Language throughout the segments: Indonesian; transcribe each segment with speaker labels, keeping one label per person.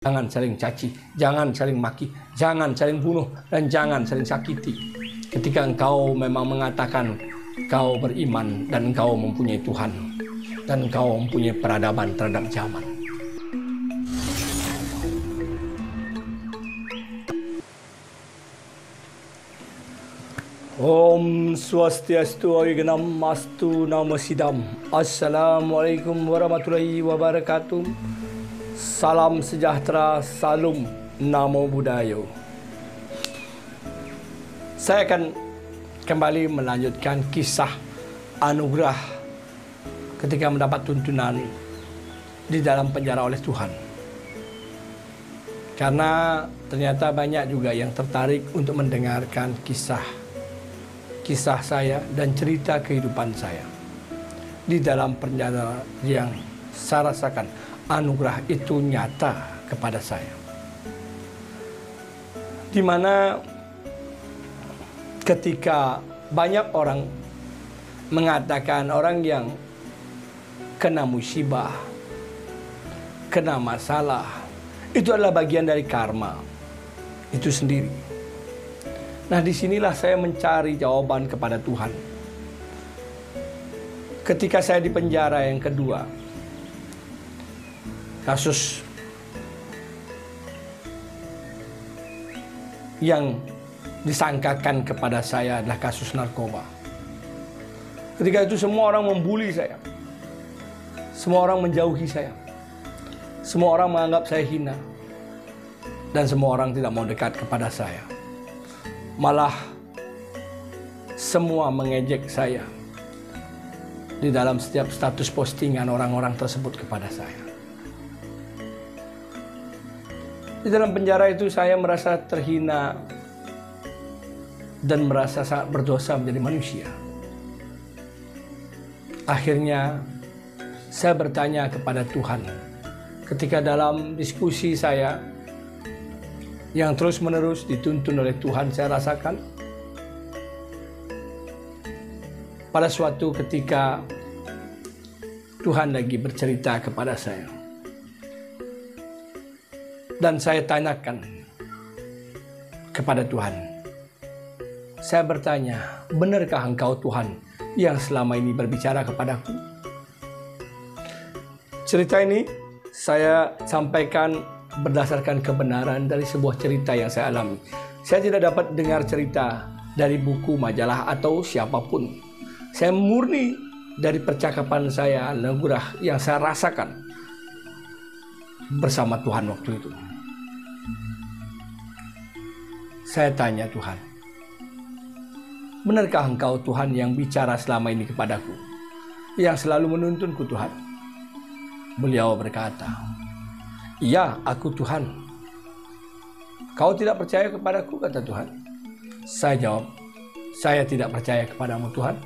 Speaker 1: Jangan saling caci, jangan saling maki, jangan saling bunuh, dan jangan saling sakiti. Ketika engkau memang mengatakan kau beriman dan engkau mempunyai Tuhan, dan engkau mempunyai peradaban terhadap zaman. Om Swastiastu Awiganamastu Namo Sidam. Assalamualaikum warahmatullahi wabarakatuh. Salam sejahtera, salam Namo Buddhaya. Saya akan kembali melanjutkan kisah anugerah ketika mendapat tuntunan di dalam penjara oleh Tuhan. Karena ternyata banyak juga yang tertarik untuk mendengarkan kisah saya dan cerita kehidupan saya di dalam penjara yang saya rasakan anugerah itu nyata kepada saya, di mana ketika banyak orang mengatakan orang yang kena musibah, kena masalah, itu adalah bagian dari karma itu sendiri. Nah, disinilah saya mencari jawaban kepada Tuhan. Ketika saya di penjara yang kedua, kasus yang disangkakan kepada saya adalah kasus narkoba. Ketika itu semua orang membuli saya, semua orang menjauhi saya, semua orang menganggap saya hina, dan semua orang tidak mau dekat kepada saya. Malah semua mengejek saya di dalam setiap status postingan orang-orang tersebut kepada saya. Di dalam penjara itu saya merasa terhina dan merasa sangat berdosa menjadi manusia. Akhirnya saya bertanya kepada Tuhan ketika dalam diskusi saya yang terus-menerus dituntun oleh Tuhan, saya rasakan pada suatu ketika Tuhan lagi bercerita kepada saya. Dan saya tanyakan kepada Tuhan. Saya bertanya, benarkah Engkau Tuhan yang selama ini berbicara kepadaku? Cerita ini saya sampaikan berdasarkan kebenaran dari sebuah cerita yang saya alami. Saya tidak dapat dengar cerita dari buku, majalah, atau siapapun. Saya murni dari percakapan saya, anugerah yang saya rasakan bersama Tuhan waktu itu. Saya tanya Tuhan, benarkah Engkau Tuhan yang bicara selama ini kepadaku, yang selalu menuntunku Tuhan? Beliau berkata, iya, aku Tuhan. Kau tidak percaya kepadaku, kata Tuhan. Saya jawab, saya tidak percaya kepadamu Tuhan.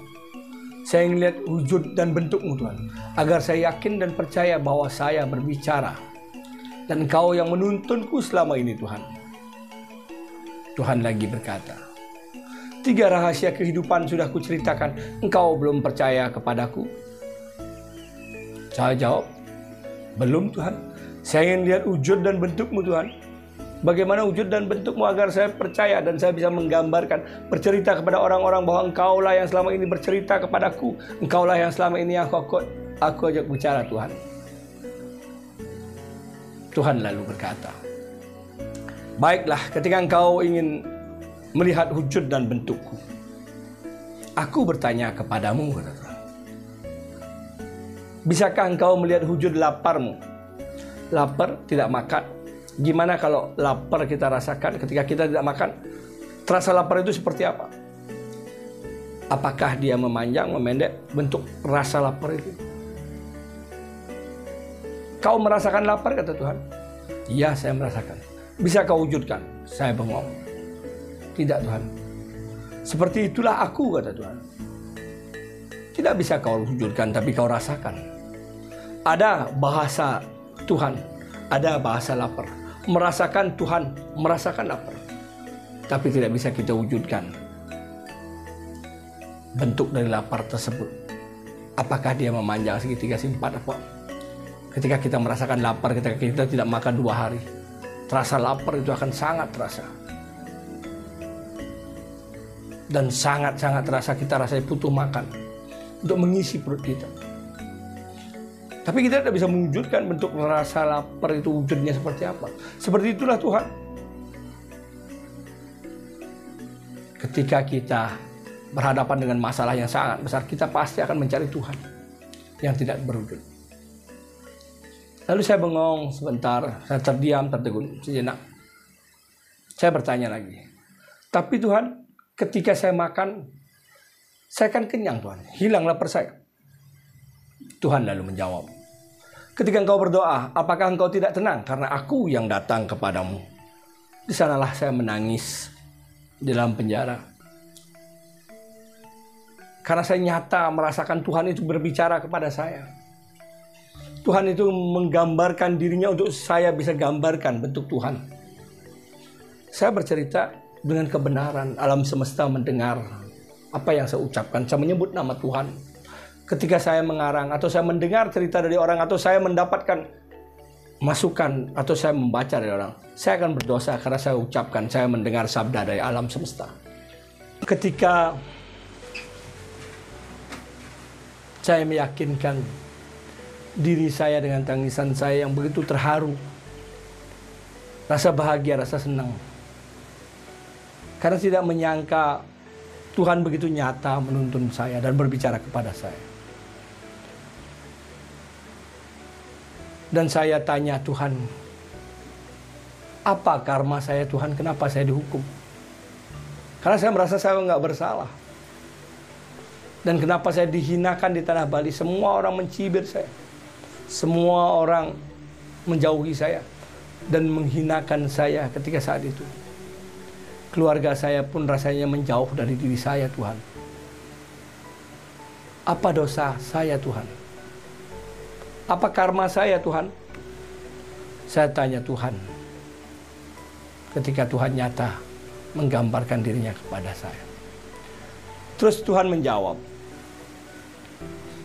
Speaker 1: Saya ingin lihat wujud dan bentukmu Tuhan, agar saya yakin dan percaya bahwa saya berbicara dan Engkau yang menuntunku selama ini Tuhan. Tuhan lagi berkata, 3 rahasia kehidupan sudah kuceritakan, engkau belum percaya kepadaku? Saya jawab, belum Tuhan. Saya ingin lihat wujud dan bentukmu Tuhan. Bagaimana wujud dan bentukmu agar saya percaya dan saya bisa menggambarkan, bercerita kepada orang-orang bahwa engkaulah yang selama ini bercerita kepadaku. Engkaulah yang selama ini aku ajak bicara Tuhan. Tuhan lalu berkata, baiklah, ketika engkau ingin melihat wujud dan bentukku, aku bertanya kepadamu, kata Tuhan. Bisakah engkau melihat wujud laparmu? Lapar, tidak makan. Gimana kalau lapar kita rasakan ketika kita tidak makan? Terasa lapar itu seperti apa? Apakah dia memanjang, memendek bentuk rasa lapar itu? Kau merasakan lapar, kata Tuhan. Iya, saya merasakan. Bisa kau wujudkan? Saya bengong. Tidak Tuhan. Seperti itulah aku, kata Tuhan. Tidak bisa kau wujudkan, tapi kau rasakan. Ada bahasa Tuhan, ada bahasa lapar. Merasakan Tuhan, merasakan lapar. Tapi tidak bisa kita wujudkan bentuk dari lapar tersebut. Apakah dia memanjang segitiga, 4 apa? Ketika kita merasakan lapar, ketika kita tidak makan 2 hari. Terasa lapar itu akan sangat terasa. Dan sangat-sangat terasa kita rasanya butuh makan untuk mengisi perut kita. Tapi kita tidak bisa mewujudkan bentuk rasa lapar itu wujudnya seperti apa. Seperti itulah Tuhan. Ketika kita berhadapan dengan masalah yang sangat besar, kita pasti akan mencari Tuhan yang tidak berwujud. Lalu saya bengong sebentar, saya terdiam, tertegun sejenak. Saya bertanya lagi, tapi Tuhan, ketika saya makan, saya kan kenyang Tuhan, hilang lapar saya. Tuhan lalu menjawab, ketika engkau berdoa, apakah engkau tidak tenang karena aku yang datang kepadamu? Di sanalah saya menangis di dalam penjara. Karena saya nyata merasakan Tuhan itu berbicara kepada saya. Tuhan itu menggambarkan dirinya untuk saya bisa gambarkan bentuk Tuhan. Saya bercerita dengan kebenaran, alam semesta mendengar apa yang saya ucapkan. Saya menyebut nama Tuhan. Ketika saya mengarang atau saya mendengar cerita dari orang atau saya mendapatkan masukan atau saya membaca dari orang, saya akan berdosa karena saya ucapkan, saya mendengar sabda dari alam semesta. Ketika saya meyakinkan diri saya dengan tangisan saya yang begitu terharu, rasa bahagia, rasa senang, karena tidak menyangka Tuhan begitu nyata menuntun saya dan berbicara kepada saya. Dan saya tanya Tuhan, apa karma saya Tuhan? Kenapa saya dihukum? Karena saya merasa saya nggak bersalah. Dan kenapa saya dihinakan di tanah Bali? Semua orang mencibir saya. Semua orang menjauhi saya dan menghinakan saya ketika saat itu. Keluarga saya pun rasanya menjauh dari diri saya Tuhan. Apa dosa saya Tuhan? Apa karma saya Tuhan? Saya tanya Tuhan. Ketika Tuhan nyata menggambarkan dirinya kepada saya. Terus Tuhan menjawab.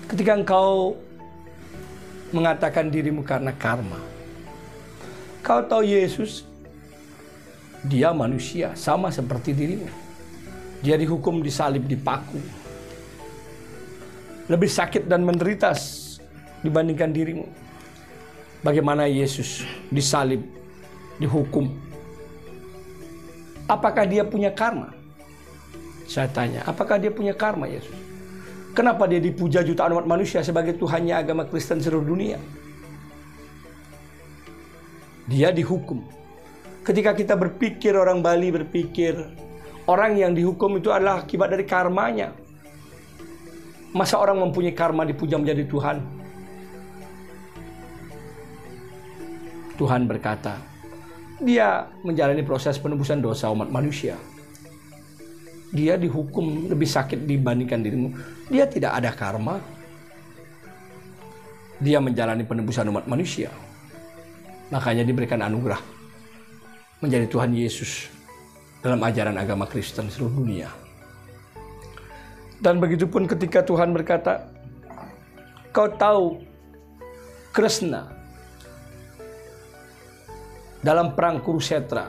Speaker 1: Ketika engkau mengatakan dirimu karena karma, kau tahu Yesus, dia manusia sama seperti dirimu. Dia dihukum, disalib, dipaku. Lebih sakit dan menderita dibandingkan dirimu. Bagaimana Yesus disalib, dihukum? Apakah dia punya karma? Saya tanya, apakah dia punya karma Yesus? Kenapa dia dipuja jutaan umat manusia sebagai Tuhannya agama Kristen seluruh dunia? Dia dihukum. Ketika kita berpikir, orang Bali berpikir, orang yang dihukum itu adalah akibat dari karmanya. Masa orang mempunyai karma dipuja menjadi Tuhan? Tuhan berkata, dia menjalani proses penebusan dosa umat manusia. Dia dihukum lebih sakit dibandingkan dirimu. Dia tidak ada karma. Dia menjalani penebusan umat manusia. Makanya diberikan anugerah menjadi Tuhan Yesus dalam ajaran agama Kristen seluruh dunia. Dan begitupun ketika Tuhan berkata, kau tahu Krishna dalam perang Kurukshetra,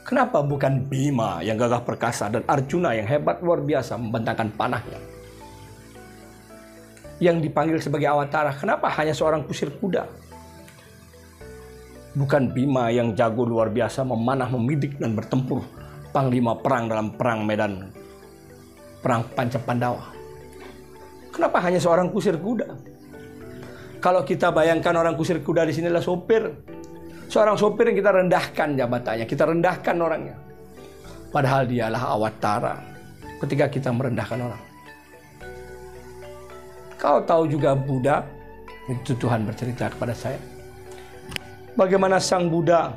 Speaker 1: kenapa bukan Bima yang gagah perkasa dan Arjuna yang hebat luar biasa membentangkan panahnya? Yang dipanggil sebagai awatara, kenapa hanya seorang kusir kuda? Bukan Bima yang jago luar biasa memanah, memidik dan bertempur, panglima perang dalam perang medan, perang Panca Pandawa. Kenapa hanya seorang kusir kuda? Kalau kita bayangkan orang kusir kuda di sini adalah sopir. Seorang sopir yang kita rendahkan jabatannya, kita rendahkan orangnya. Padahal dialah awatara ketika kita merendahkan orang. Kau tahu juga Buddha, itu Tuhan bercerita kepada saya. Bagaimana sang Buddha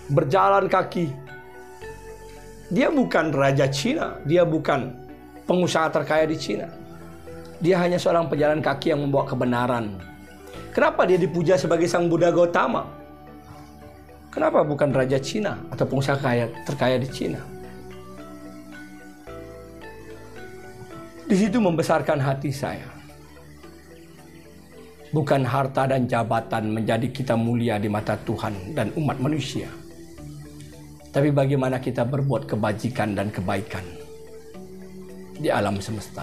Speaker 1: berjalan kaki. Dia bukan raja Cina, dia bukan pengusaha terkaya di Cina. Dia hanya seorang pejalan kaki yang membawa kebenaran. Kenapa dia dipuja sebagai sang Buddha Gautama? Kenapa bukan raja Cina atau pengusaha terkaya di Cina? Di situ membesarkan hati saya. Bukan harta dan jabatan menjadi kita mulia di mata Tuhan dan umat manusia. Tapi bagaimana kita berbuat kebajikan dan kebaikan di alam semesta.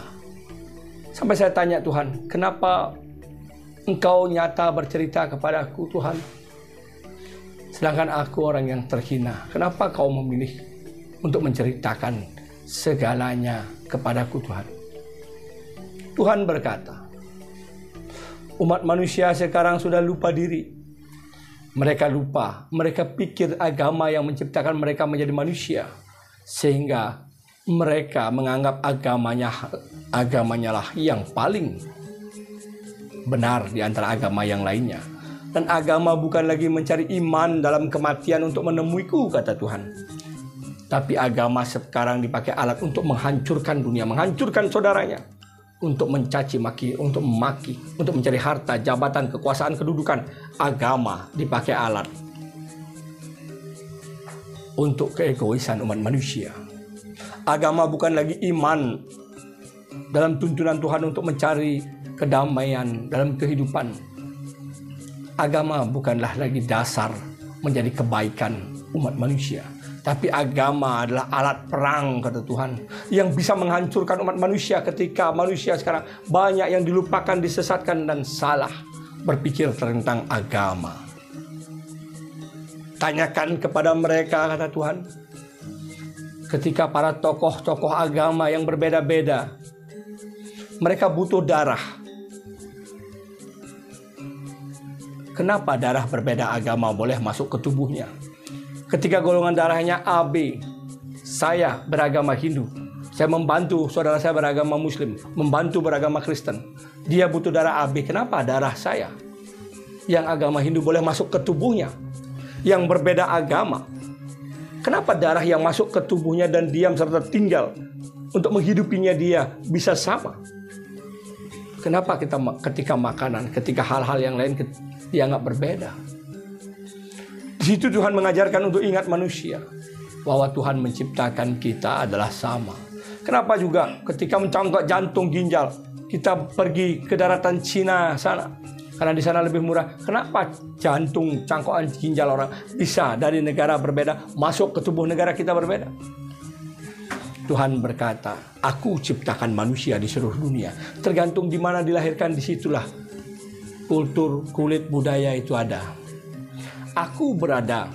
Speaker 1: Sampai saya tanya Tuhan, kenapa Engkau nyata bercerita kepadaku Tuhan? Sedangkan aku orang yang terhina. Kenapa Kau memilih untuk menceritakan segalanya kepadaku Tuhan? Tuhan berkata, umat manusia sekarang sudah lupa diri. Mereka lupa, mereka pikir agama yang menciptakan mereka menjadi manusia. Sehingga mereka menganggap agamanya lah yang paling benar di antara agama yang lainnya. Dan agama bukan lagi mencari iman dalam kematian untuk menemuiku, kata Tuhan. Tapi agama sekarang dipakai alat untuk menghancurkan dunia, menghancurkan saudaranya. Untuk mencaci maki, untuk memaki, untuk mencari harta, jabatan, kekuasaan, kedudukan. Agama dipakai alat untuk keegoisan umat manusia. Agama bukan lagi iman dalam tuntunan Tuhan untuk mencari kedamaian dalam kehidupan. Agama bukanlah lagi dasar menjadi kebaikan umat manusia. Tapi agama adalah alat perang, kata Tuhan, yang bisa menghancurkan umat manusia ketika manusia sekarang banyak yang dilupakan, disesatkan, dan salah berpikir tentang agama. Tanyakan kepada mereka, kata Tuhan, ketika para tokoh-tokoh agama yang berbeda-beda, mereka butuh darah. Kenapa darah berbeda agama boleh masuk ke tubuhnya? Ketika golongan darahnya AB, saya beragama Hindu, saya membantu saudara saya beragama Muslim, membantu beragama Kristen. Dia butuh darah AB, kenapa darah saya yang agama Hindu boleh masuk ke tubuhnya? Yang berbeda agama, kenapa darah yang masuk ke tubuhnya dan diam serta tinggal untuk menghidupinya dia bisa sama? Kenapa kita ketika makanan, ketika hal-hal yang lain dianggap berbeda? Di situ Tuhan mengajarkan untuk ingat manusia bahwa Tuhan menciptakan kita adalah sama. Kenapa juga ketika mencongkok jantung ginjal kita pergi ke daratan Cina sana karena di sana lebih murah. Kenapa jantung cangkokan ginjal orang bisa dari negara berbeda masuk ke tubuh negara kita berbeda? Tuhan berkata, aku ciptakan manusia di seluruh dunia. Tergantung di mana dilahirkan, disitulah kultur, kulit, budaya itu ada. Aku berada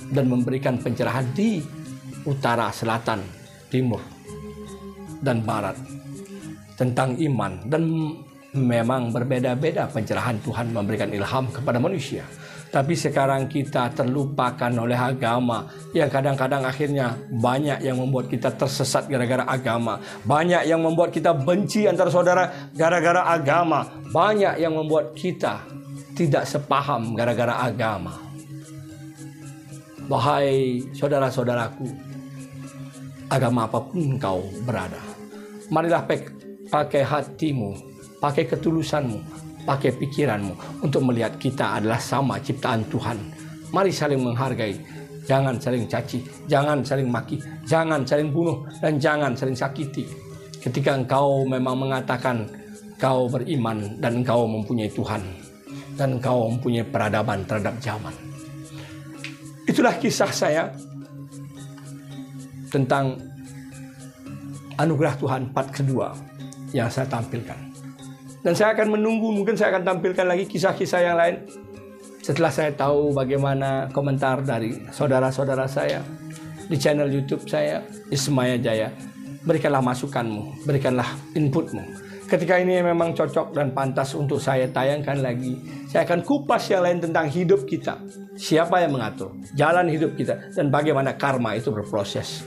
Speaker 1: dan memberikan pencerahan di utara, selatan, timur, dan barat tentang iman. Dan memang berbeda-beda pencerahan Tuhan memberikan ilham kepada manusia. Tapi sekarang kita terlupakan oleh agama yang kadang-kadang akhirnya banyak yang membuat kita tersesat gara-gara agama. Banyak yang membuat kita benci antara saudara gara-gara agama. Banyak yang membuat kita tidak sepaham gara-gara agama. Wahai saudara-saudaraku, agama apapun kau berada, marilah pakai hatimu, pakai ketulusanmu, pakai pikiranmu untuk melihat kita adalah sama ciptaan Tuhan. Mari saling menghargai, jangan saling caci, jangan saling maki, jangan saling bunuh, dan jangan saling sakiti. Ketika engkau memang mengatakan kau beriman dan engkau mempunyai Tuhan, dan engkau mempunyai peradaban terhadap zaman. Itulah kisah saya tentang anugerah Tuhan part kedua yang saya tampilkan. Dan saya akan menunggu, mungkin saya akan tampilkan lagi kisah-kisah yang lain setelah saya tahu bagaimana komentar dari saudara-saudara saya di channel YouTube saya, Ismaya Jaya. Berikanlah masukanmu, berikanlah inputmu. Ketika ini memang cocok dan pantas untuk saya tayangkan lagi, saya akan kupas yang lain tentang hidup kita. Siapa yang mengatur jalan hidup kita dan bagaimana karma itu berproses.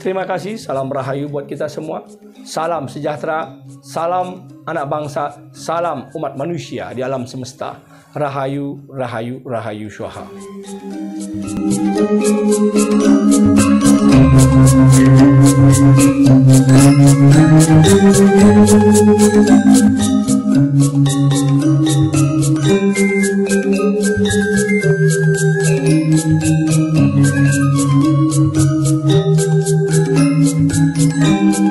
Speaker 1: Terima kasih, salam rahayu buat kita semua. Salam sejahtera, salam anak bangsa, salam umat manusia di alam semesta. Rahayu, rahayu, rahayu swaha.